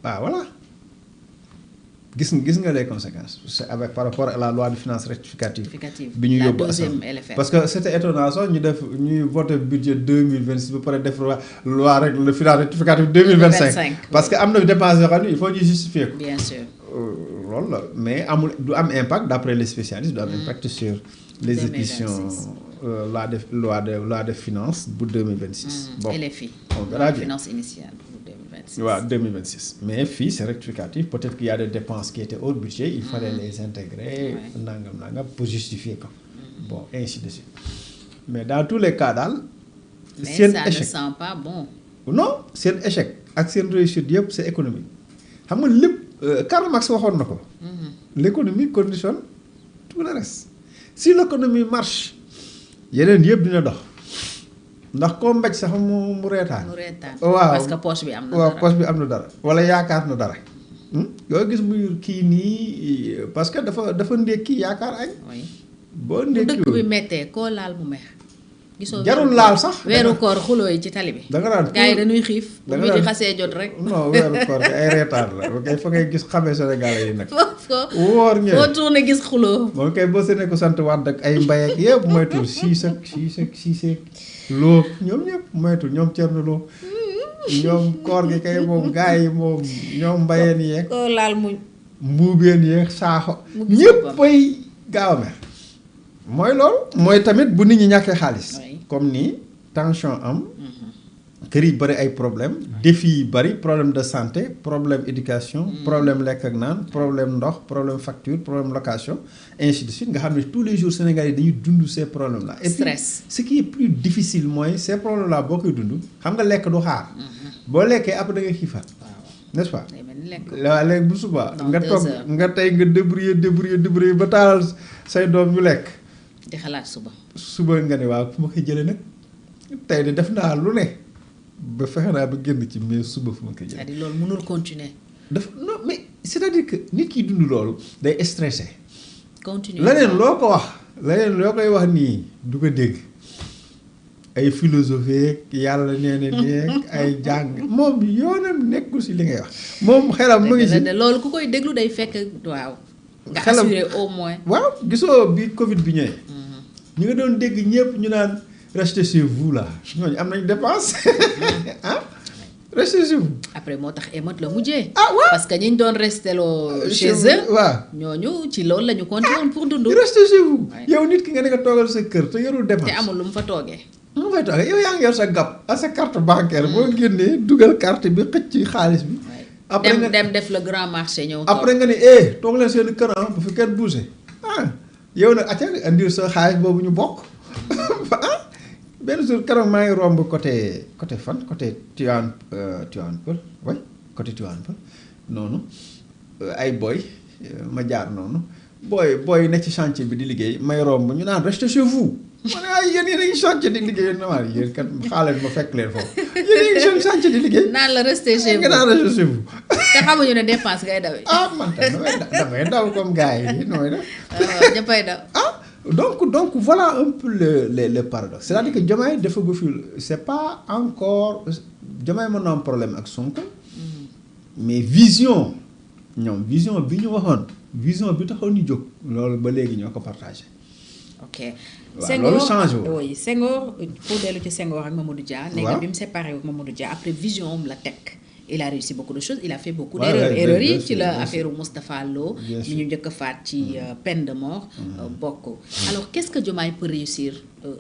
Ah voilà gis nga les conséquences c'est avec par rapport à la loi de finances rectificative bi ñu la yóbbu deuxième assemblée LFR. parce que c'était étonnant sax ñuy voté budget 2026 ba pare def loi rek le finance rectificative 2025 parce que am na dépenses yoo xam ne il faut ñu justifier ko. bien sûr. loolu la mais amul du am impact d'après les spécialistes du am impact sur l'exécution loi de finances bu 2026. bon LFI. on verra bien finance initiale pour 2026. waaw 2026 mais fii c'est rectificatif peut-être qu'il y a des dépenses qui étaient hors budget il fallait les intégrer nangam pour justifier ko bon ainsi de suite mais dans tous les cas daal. seen échec mais ça ne sent pas bon. non seen échec ak seen réussite yëpp c'est économique xam nga lépp Karl Marx waxoon na ko. l'économie conditionne tout le reste si l'économie marche yeneen yëpp dina dox ndax koo mbéj sax mu reetaan. waaw parce que poche bi am na dara waaw poche bi am na dara wala yaakaar na dara. yoo gis muy kii nii parce que dafa ndékki yaakaar añ. boo ndékki dëkk bi méttee koo laal mu meex. gisoo jarul laal sax weeru koor xuloo yi ci tali bi. da nga naan gars yi dañuy xiif. bu mu di xasee jot rek. non weeru koor bi ay reetaan la kay fa ngay gis xamee Sénégalais yi nag. foofu wóor ngeen boo tourné gis xuloo. moom kay boo seenee ko sant waat ak ay mbay ak yëpp moytul Cissé loo ñoom ñëpp moytul ñoom Thierno Lo ñoom koor gi kay moom gars yi moom ñoom mbayeen yeeg. koo laal mu. mbuubeen yeeg saaxo. ñëppay gaaw a mer. mooy loolu mooy tamit bu nit ñi ñàkkee xaalis. comme nii tension am. kër yi bëri ay problème défi yi bëri problème de santé problème éducation. problème lekk ak naan problème ndox problème facture problème location ainsi de suite nga xam ne tous les jours Sénégalais yi dañuy dund ces problèmes là. et puis ce qui est plus difficile mooy ces problèmes là boo koy dund xam nga lekk du xaar. boo lekkee après da ngay xiifaat. n'est-ce pas. waaw léegi bu subaa nga toog nga tey nga débrouiller ba taalal say doom ñu lekk. di xalaat suba nga ne waaw fu ma koy jëlee nag tey de def naa lu ne ba fexe naa ba génn ci mais suba fu ma koy jëlee. c'est-à-dire loolu mënul continuer. non mais c'est-à-dire que nit ki dund loolu day stressé. continuer leneen loo ko wax leneen loo koy wax nii du ko dégg ay philosophie yàlla nee na neeg ay jàng moom yoonam nekkul si li ngay wax moom xelam mu ngi si. loolu ku koy déglu day fekk waaw. nga assuré au moins. waaw gisoo bi Covid bi ñëwee. ñu nga doon dégg ñëpp ñu naan restez chez vous là ñooñu am nañ dépense ah restez chez vous. après moo tax émeute la mujjee. ah waaw parce que ñi ñu doon resté loo chez eux. waaw ñooñu ci loolu la ñu continué woon pour dund. restez chez vous. yow nit ki nga ne nga toogal sa kër te yorul dépense. te amul lu mu fa toogee. mu fay toogee yow yaa ngi yor sa gab ak sa carte bancaire boo génnee dugal carte bi xëcc ci xaalis bi. après nga dem def le grand marché ñëw. après nga ni toog leen seen kër bu fi kenn bougé yow nag acca andir sa xaalis boobu ñu bokk benn jour keroog maa ngi romb côté fan côté Tivaouane Peulh way côté Tivaouane Peulh noonu ay boy ma jaar noonu booy ne ci chantier bi di liggéey may romb ñu naan restez chez vous ma ne ay yéen a ngi chantier di liggéey na maa yéen kat xaaleen ma fekk leen foofu yéen a ngi seen chantier di liggéey naan la restez chez vous nga naan restez chez vous te xamuñu ne dépense ngay dawee. man damay daw comme gars yi nooy def. ñëppay daw. donc voilà un peu le paradoxe c'est-à-dire que Diomaye dafa gu fi c'est pas encore Diomaye mën na am problème ak Sonko. mais vision bi ñu waxoon vision bi taxoon ñu jóg loolu ba léegi ñoo ko partagé. ok Senghor loolu changé wu. oui Senghor pour dellu ci Senghor ak Mamadou Dia. waaw léegi bi mu séparé wu Mamadou Dia après vision am la teg. il a réussi beaucoup de choses il a fait beaucoup d'erreurs erreurs yi ci la affaire Moustapha Lo mi ñu njëkk a faat ci peine de mort bokk alors qu'est-ce que Diomaye peut réussir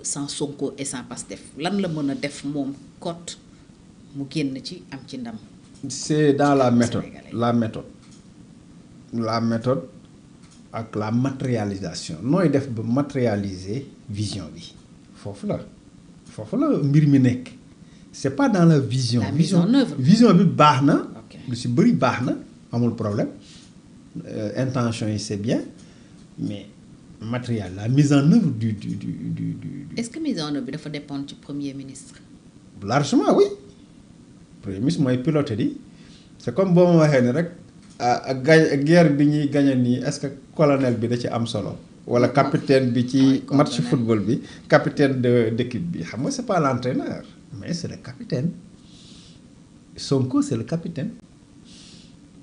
sans Sonko et sans Pastef lan la mën a def moom cote mu génn ci am ci ndam. c'est dans la méthode ak la matérialisation nooy def ba matérialiser vision bi foofu la mbir mi nekk. c'est pas dans la vision. La mise en œuvre. Vision bi baax na. lu si bëri baax na amul problème intention yi c'est bien mais matériel la mise en œuvre du. est-ce que mise en œuvre bi dafa dépendre ci premier ministre. largement oui premier ministre mooy pilote di c'est comme boo ma waxee ni rek guerre bi ñuy gagné nii est-ce que colonel bi da ci am solo. wala capitaine bi ci match football bi capitaine d'équipe bi xam nga c'est pas l'entraîneur. mais c'est le capitaine Sonko c'est le capitaine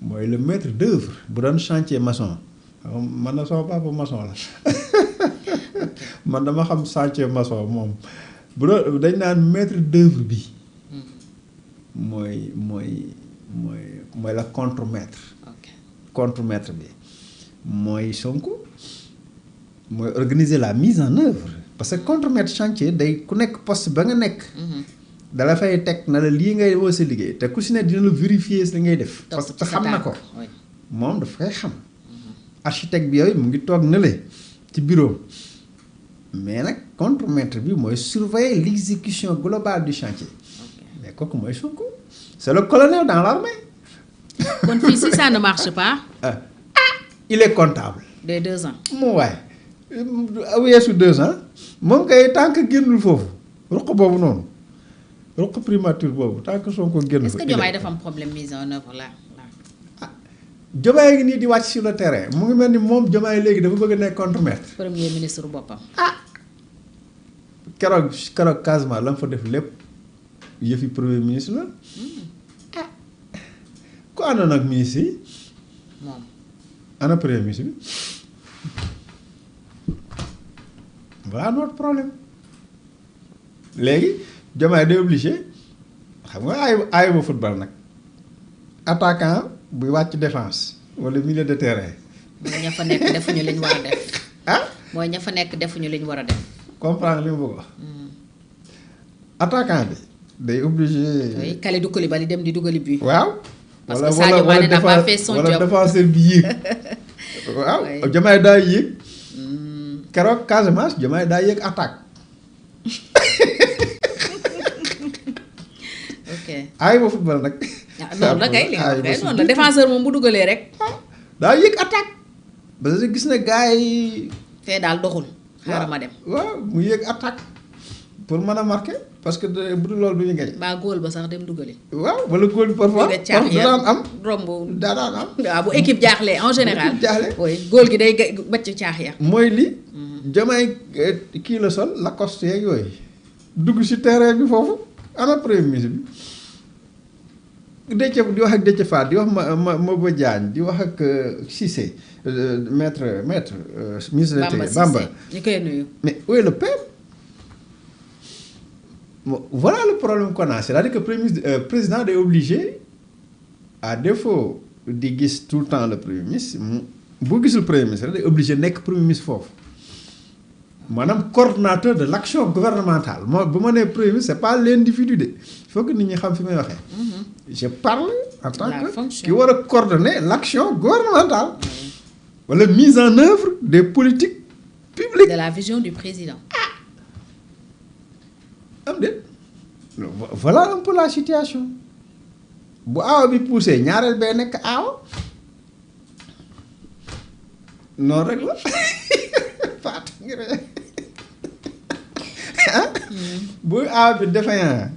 mooy le maître d'œuvre bu doon chantier maçon man na sama papa maçon la man dama xam chantier maçon moom bu doon dañ naan maître d'œuvre bi mooy la contremaître. Contremaître bi mooy Sonko mooy organiser la mise en œuvre parce que contremaître chantier day ku nekk poste ba nga nekk. dala fay teg na la lii ngay woo sa liggéey te ku si ne dina la vérifier li ngay def. parce que xam na ko moom daf koy xam. architecte bi yooyu mu ngi toog na le ci bureau mais nag contremaître bi mooy surveiller l'exécution globale du chantier. mais kooku mooy Sonko c'est le colonel dans l'armée. kon fii si ça ne marche pas. il est comptable. des 2 ans. mu waay weesu 2 ans moom kay tant que génnul foofu ruq boobu noonu ruq primature boobu tant que Sonko génn. est-ce que Diomaye dafa am problème mise en œuvre là. Diomaye ngi nii di wàcc sur le terrain mu ngi mel ni moom Diomaye léegi dafa bëgg a nekk contremaître. premier ministre boppam. keroog Casamance la mu fa def lépp yëfi premier ministre la. ku àndoon ak ministre yi. moom. ana premier ministre bi. voilà notre problème léegi Diomaye day obligé xam nga ay ba football nag attaquant buy wàcc défense wala milieu de terrain. mooy ña fa nekk defuñu li ñu war a def. mooy ña fa nekk defuñu li ñu war a def. comprendre li mu bëgg wax. attaquant bi day obligé. oui Kalidou Koulibaly dem di dugali bi. waaw. parce que Sadio Mané n'a pas fait son job wala défenseur bi yéeg. waaw Diomaye daa yéeg. keroog Casamance Diomaye daa yéeg attaque. ok ay ba football nag. noonu la kay li nga waxee noonu la défenseur moom bu dugalee rek. daa yéeg attaque. parce que gis na gars yi. fee daal doxul. xaaral ma dem. waaw mu yéeg attaque pour mën a marquer parce que bu dul loolu du ñu gañ. baa góol ba sax dem dugali. waaw wala góol bi parfois. daan am romb. daan am. waaw bu équipe jaaxlee en général. équipe jaaxle oui góol gi day bacc caax ya. mooy li. Diomaye kii la sol Lacoste yeeg yooyu. dugg si terrain bi foofu ana premier ministre bi. Déthié di wax ak Déthié Fall di wax Maba Diagne di wax ak Cissé maître ministre de l'Intérieur Bamba ñu koy nuyu. mais où est le père? Voilà le problème qu'on a c'est-à-dire que président est obligé à défaut di gis tout le temps le premier ministre bu gisul premier ministre day obligé nekk premier ministre foofu maanaam coordonnateur de l'action gouvernementale moo bu ma nee premier ministre c'est pas l'individu de il faut que nit ñi xam fi may waxee. je parle en tant que ki war a coordonner l'action gouvernementale. wala mise en œuvre des politiques publiques. de la vision du président. am déet voilà un peu la situation bu aaw bi poussé ñaareel bee nekk aaw noonu rek la faat ngir bu aaw bi défaillant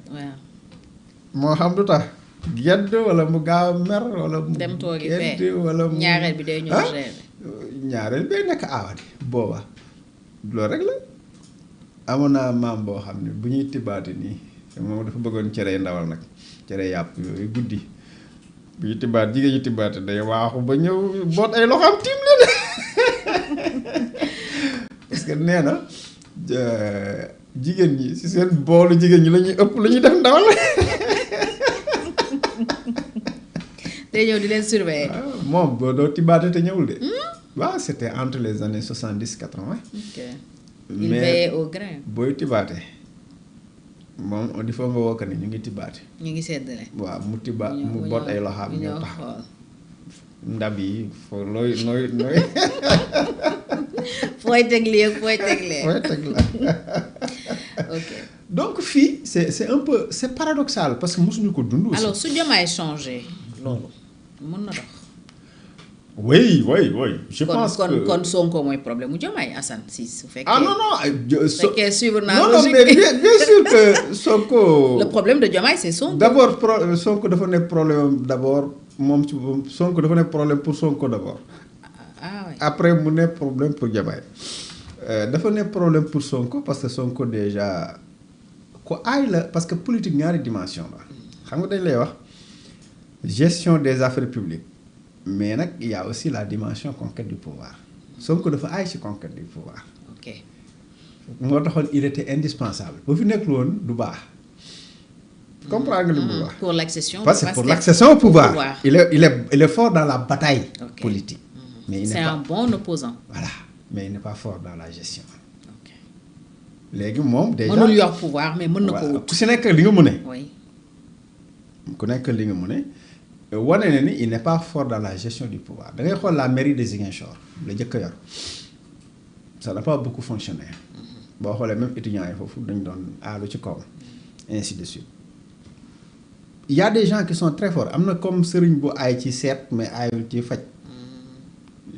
moo xam du tax gedd wala mu gaaw a mer wala mu dem toogi gedd fee wala mu ñaareel bi day ñëw gérer. ñaareel bee nekk aawa di booba loolu rek la amoon naa maam boo xam ne bu ñuy tibbaati nii moom dafa bëggoon cere ndawal nag cere yàpp yooyu guddi bu ñuy tibbaat jigéen ñi tibbaati day waaxu ba ñëw boot ay loxoom tiim leen parce que nee na jigéen ñi si seen boolu jigéen ñi la ñuy ëpp lu ñuy def ndawal. day ñëw di leen surveiller. moom boo doo tibbaate te ñëwul de. waaw c'était entre les années 70-80. ok il veillait au grain. booy tibbaate moom il faut nga woo ko ne ñu ngi tibbaate. ñu ngi seddale. waaw mu tibbaat mu boot ay loxaam ñëw taxaw ndab yi foo nooy. fooy teg lii ak fooy teg lee. fooy teg la. ok donc fii c'est un peu c'est paradoxal parce que mosuñu ko dund aussi. alors su Diomaye changé loolu mën na dox. oui. je pense que kon Sonko mooy problème mu Diomaye Assane si su fekkee. ah non su fekkee suivre naa non logique mais bien sûr que Sonko. le problème de Diomaye c'est Sonko. d'abord Sonko dafa nekk problème d'abord moom ci Sonko dafa nekk problème pour Sonko d'abord. ah oui après mu nekk problème pour Diomaye. dafa nekk problème pour Sonko parce que Sonko déjà ku aay la parce que politique ñaari dimension la xam nga dañ lay wax gestion des affaires publiques mais nag il y a aussi la dimension conquête du pouvoir Sonko dafa aay ci conquête du pouvoir. ok moo taxoon il était indispensable bu fi nekkul woon du baax. comprendre nga li mu wax. pour l'accession parce que pour l'accession au pouvoir il est fort dans la bataille politique. mais c'est un bon opposant. voilà mais il n'est pas fort dans la gestion. ok léegi moom déjà mënul yor pouvoir mais mën na ko wut. ku si nekk li nga mën a. oui. ku nekk li nga mën a wane na ni il n'est pas fort dans la gestion du pouvoir da ngay xool la mairie de Ziguinchor la njëkk a yor ça n'a pas beaucoup fonctionné. boo xoolee même étudiants yi foofu dañ doon aalu ci kaw ainsi de suite. il y a des gens qui sont très forts am na comme sëriñ bu aay ci seet mais aayul ci faj.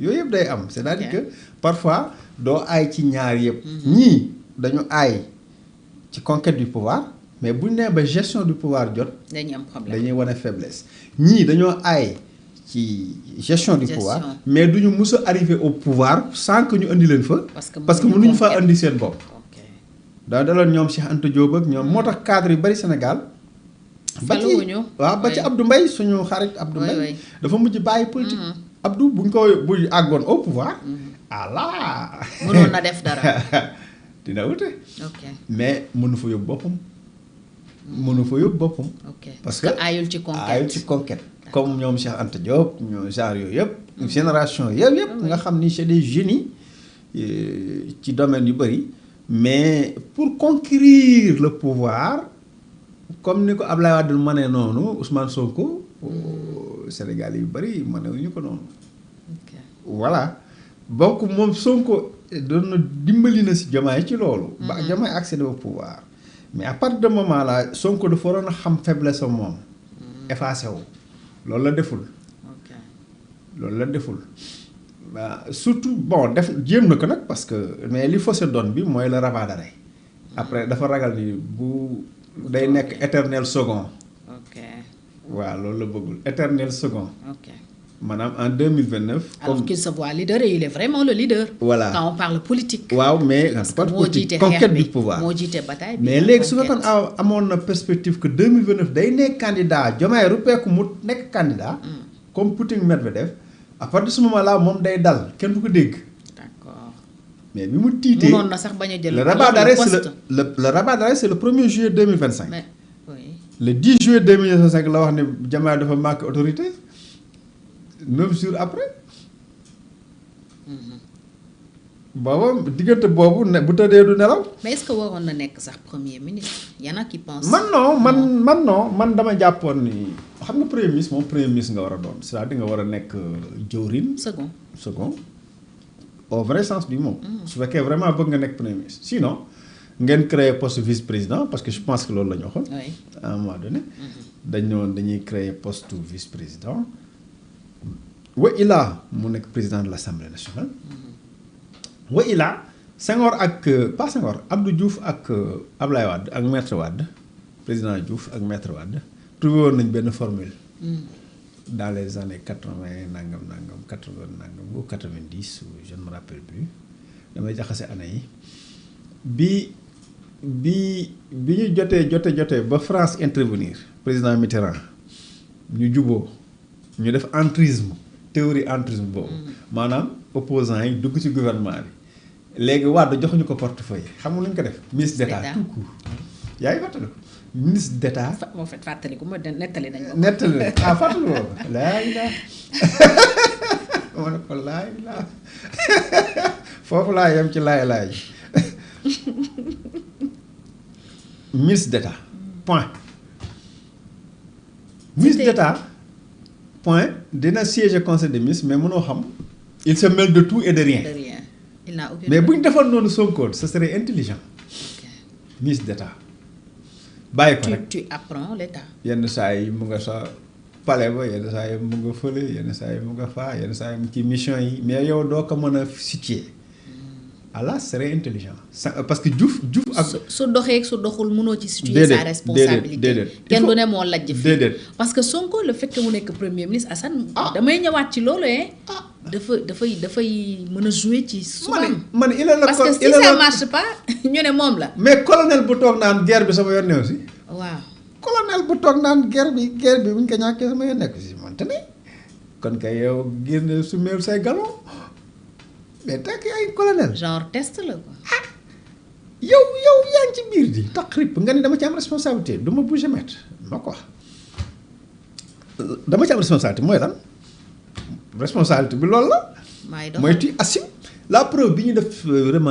yooyu yëpp day am c'est-à-dire que parfois doo aay ci ñaar yëpp. ñii dañu aay ci conquête du pouvoir mais buñ nee ba gestion du pouvoir jot. dañuy am problème dañuy wane faiblesse. ñii dañoo aay ci gestion du pouvoir mais duñu mus a arriver au pouvoir sans que ñu andi leen fa. parce que mënuñu fa andi seen bopp. daa daloon ñoom Cheikh Anta Diop ak ñoom moo tax cadre yu bari Sénégal. ba ci waaw ba ci Abdou Mbaye suñu xarit Abdou Mbaye dafa mujj bàyyi politique. Abdou buñ ko buñ àggoon au pouvoir. ala. mënoon na def dara. dina wute. mais mënu fa yóbbu boppam. mënu fa yóbbu boppam. parce que aayul ci conquête. comme ñoom Cheikh Anta Diop ñoom genre yooyu yëpp. génération yëpp nga xam ni c'est des génies ci domaine yu bari. mais pour conquérir le pouvoir comme ni ko Ablaye Wade mënee noonu Ousmane Sonko Sénégal yu bari mënewuñu ko noonu. voilà donc moom Sonko doon na dimbali na si Diomaye ci loolu. ba Diomaye accéder au pouvoir. mais à partir de moment là Sonko dafa waroon a xam faiblesse am moom. effacé wu loolu la deful. loolu la deful. surtout bon def jéem na ko nag parce que mais li faussé donne bi mooy le rabat d'arrêt après dafa ragal ni bu day nekk éternel second. waaw loolu la bëggul éternel second. maanaam en 2029. alors qu'il se voit leader et il est vraiment le leader. voilà quand on parle politique. waaw mais pas politique conquête du pouvoir moo jiite bataille bi mais léegi su fekkoon amoon na perspective que 2029 day nekk candidat Diomaye ruppeeku mu nekk candidat. comme Poutine Medvedev. à partir de ce moment là moom day dal kenn du ko dégg. d'accord mais bi mu tiitee mënoon na sax bañ a jël le rabat d'arrêt le rabat d'arrêt c'est le 1er juillet 2025. mais oui. le 10 juillet 2025 la wax ne Diomaye dafa manque autorité 9 jours après. booba diggante boobu ne bu tëddee du nelaw. mais est-ce que waroon na nekk sax premier ministre y en a qui pensent. man dama jàppoon ni xam nga premier ministre moom premier ministre nga war a doon c'est-à-dire nga war a nekk jëwriñ. second au vrai sens du mot. su fekkee vraiment bëgg nga nekk premier ministre sinon ngeen créer poste vice-président parce que je pense que loolu la ñu waxoon. à un moment donné. dañuy créer poste vice-président. wa ilaa mu nekk président de l'Assemblée nationale. wa ilaa Senghor ak pas Senghor Abdou Diouf ak Ablaye Wade ak Maître Wade président Diouf ak Maître Wade trouvé woon nañ benn formule. dans les années 80 nangam 80 nangam ou 90 je ne me rappelle plus damay jaxase année yi bi ñu jotee ba France intervenir président Mitterrand ñu juboo ñu def entrisme théorie entrisme boobu. maanaam opposants yi dugg ci gouvernement bi. léegi Wade joxuñu ko portefeuille xam nga lu ñu ko def. ministre d'État tout court. yaa ngi fàttali ko ministre d'État. moo fait fàttali ko nettali nañ ko. nettali nañ fàttali ko laay laa ma ne ko laay laa foofu laa yem ci laay ministre d'État point. ministre d'État point dina siéger conseil des ministres mais mënoo xam. il se mêle de tout et de rien. Il n'a aucune mais bu ñu defoon noonu Sonko ce serait intelligent. ministre d'État. bàyyi ko rek tu apprends l'État. yenn saa yi mu nga sa palais ba yenn saa yi mu nga fële yenn saa yi mu nga faa yenn saa yi ci mission yi mais yow doo ko mën a situer. Allah serait intelligent parce que Diouf ak. su doxee ak su doxul mënoo ci situer sa responsabilité. kenn du ne moo lajj fi parce que Sonko le fait que mu nekk premier ministre Assane. damay ñëwaat ci loolu dafay mën a jouer ci. souvent man il est parce que si ça marche pas ñu ne moom la. mais colonel bu toog naan guerre bi sama yoon ne aussi. waaw colonel bu toog naan guerre bi bu ñu ko ñàkkee sama yoon nekk si man tamit kon kay yow génn su meel say galon mais takk ay colonel. genre test la quoi. ah yow yaa ngi ci biir di taqrib nga ni dama ci am responsabilité du ma bouger mètre ma ko wax dama ci am responsabilité mooy lan responsabilité bi loolu la. mooy tu assumes la preuve bi ñu def remandé